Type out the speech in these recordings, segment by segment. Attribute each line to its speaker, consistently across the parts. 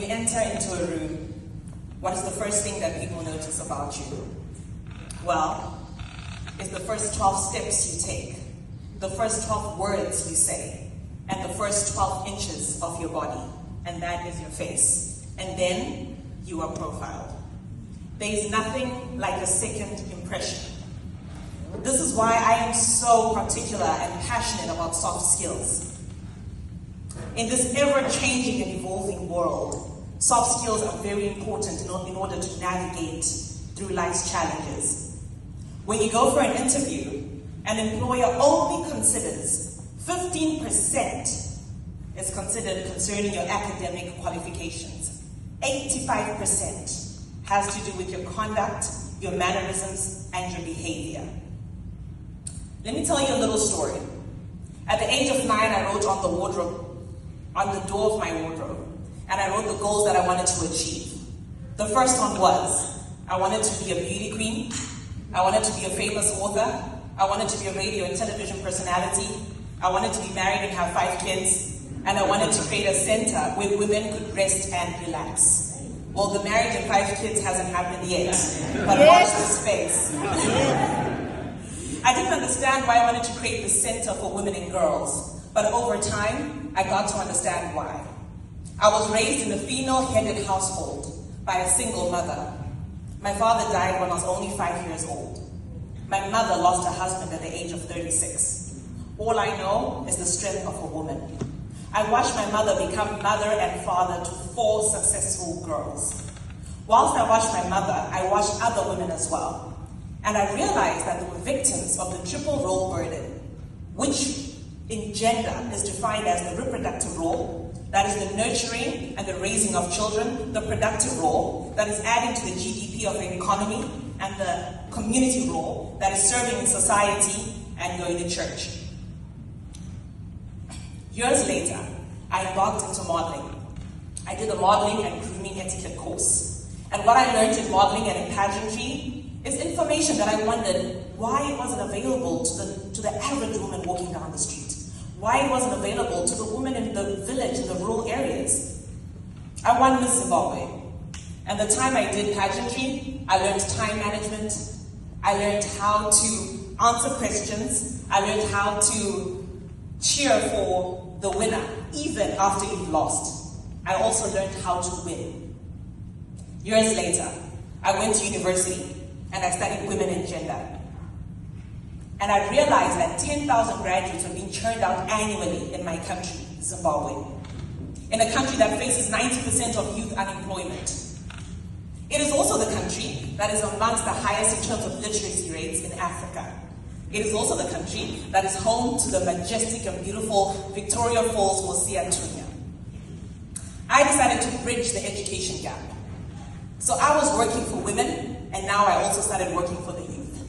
Speaker 1: you enter into a room, what is the first thing that people notice about you? Well, it's the first 12 steps you take, the first 12 words you say, and the first 12 inches of your body, and that is your face. And then you are profiled. There is nothing like a second impression. This is why I am so particular and passionate about soft skills. In this ever-changing and evolving world, soft skills are very important in order to navigate through life's challenges. When you go for an interview, an employer only considers 15% is considered concerning your academic qualifications. 85% has to do with your conduct, your mannerisms, and your behavior. Let me tell you a little story. At the age of 9, I wrote on the door of my wardrobe, and I wrote the goals that I wanted to achieve. The first one was, I wanted to be a beauty queen, I wanted to be a famous author, I wanted to be a radio and television personality, I wanted to be married and have 5 kids, and I wanted to create a center where women could rest and relax. Well, the marriage and 5 kids hasn't happened yet, but watch this space. I didn't understand why I wanted to create this center for women and girls, but over time, I got to understand why. I was raised in a female-headed household by a single mother. My father died when I was only 5 years old. My mother lost her husband at the age of 36. All I know is the strength of a woman. I watched my mother become mother and father to 4 successful girls. Whilst I watched my mother, I watched other women as well. And I realized that they were victims of the triple role burden, which in gender is defined as the reproductive role, that is the nurturing and the raising of children, the productive role, that is adding to the GDP of the economy, and the community role, that is serving in society and going to church. Years later, I embarked into modeling. I did a modeling and grooming etiquette course. And what I learned in modeling and in pageantry is information that I wondered why it wasn't available to the average woman walking down the street. Why it wasn't available to the woman in the village, in the rural areas. I won Miss Zimbabwe. And the time I did pageantry, I learned time management. I learned how to answer questions. I learned how to cheer for the winner, even after you've lost. I also learned how to win. Years later, I went to university and I studied women and gender. And I realized that 10,000 graduates are being churned out annually in my country, Zimbabwe, in a country that faces 90% of youth unemployment. It is also the country that is amongst the highest in terms of literacy rates in Africa. It is also the country that is home to the majestic and beautiful Victoria Falls, Mosiatunya. I decided to bridge the education gap. So I was working for women, and now I also started working for the youth,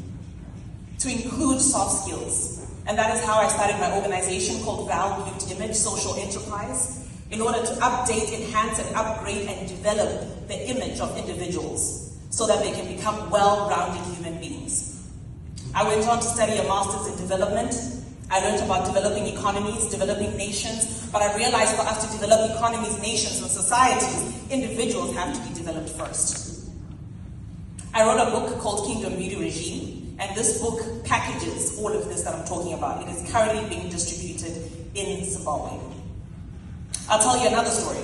Speaker 1: to include soft skills. And that is how I started my organization called Valued Image Social Enterprise, in order to update, enhance, and upgrade and develop the image of individuals so that they can become well-rounded human beings. I went on to study a master's in development. I learned about developing economies, developing nations, but I realized for us to develop economies, nations, and societies, individuals have to be developed first. I wrote a book called Kingdom Beauty Regime, and this book packages all of this that I'm talking about. It is currently being distributed in Zimbabwe. I'll tell you another story.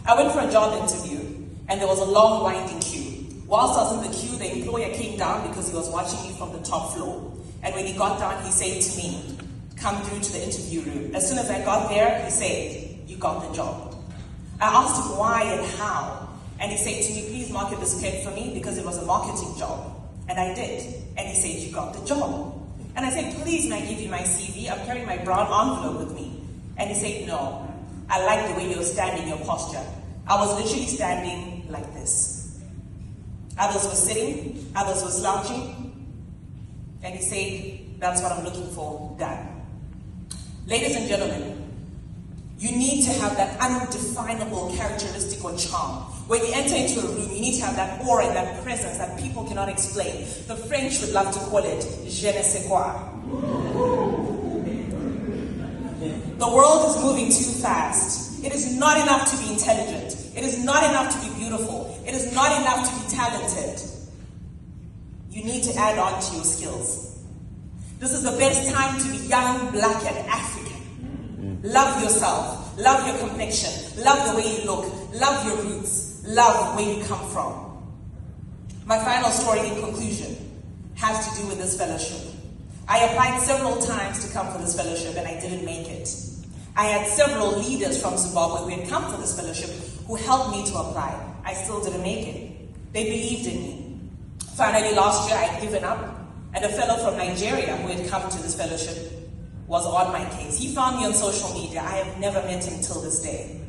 Speaker 1: I went for a job interview, and there was a long winding queue. Whilst I was in the queue, the employer came down because he was watching me from the top floor. And when he got down, he said to me, "Come through to the interview room." As soon as I got there, he said, "You got the job." I asked him why and how. And he said to me, "Please market this pen for me," because it was a marketing job. And I did. And he said, "You got the job." And I said, "Please, may I give you my CV? I'm carrying my brown envelope with me." And he said, "No, I like the way you're standing, your posture." I was literally standing like this. Others were sitting, others were slouching. And he said, "That's what I'm looking for, done." Ladies and gentlemen, you need to have that undefinable characteristic or charm. When you enter into a room, you need to have that aura, that presence that people cannot explain. The French would love to call it je ne sais quoi. The world is moving too fast. It is not enough to be intelligent. It is not enough to be beautiful. It is not enough to be talented. You need to add on to your skills. This is the best time to be young, black, and African. Love yourself. Love your complexion. Love the way you look. Love your roots. Love where you come from. My final story in conclusion has to do with this fellowship. I applied several times to come for this fellowship and I didn't make it. I had several leaders from Zimbabwe who had come for this fellowship who helped me to apply. I still didn't make it. They believed in me. Finally, last year I had given up, and a fellow from Nigeria who had come to this fellowship was on my case. He found me on social media. I have never met him till this day.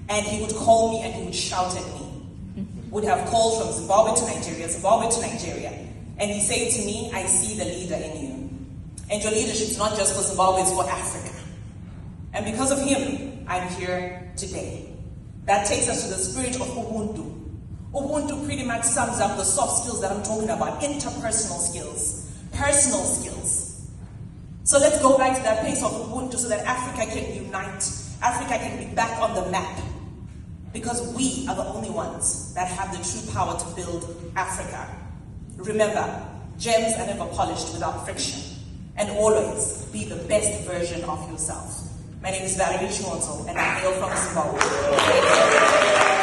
Speaker 1: And he would call me and he would shout at me. Would have calls from Zimbabwe to Nigeria, Zimbabwe to Nigeria. And he said to me, I see the leader in you. And your leadership is not just for Zimbabwe, it's for Africa. And because of him, I'm here today. That takes us to the spirit of Ubuntu. Ubuntu pretty much sums up the soft skills that I'm talking about, interpersonal skills, personal skills. So let's go back to that place of Ubuntu so that Africa can unite. Africa can be back on the map. Because we are the only ones that have the true power to build Africa. Remember, gems are never polished without friction. And always be the best version of yourself. My name is Valerie Chiwonzo, and I hail from Zimbabwe.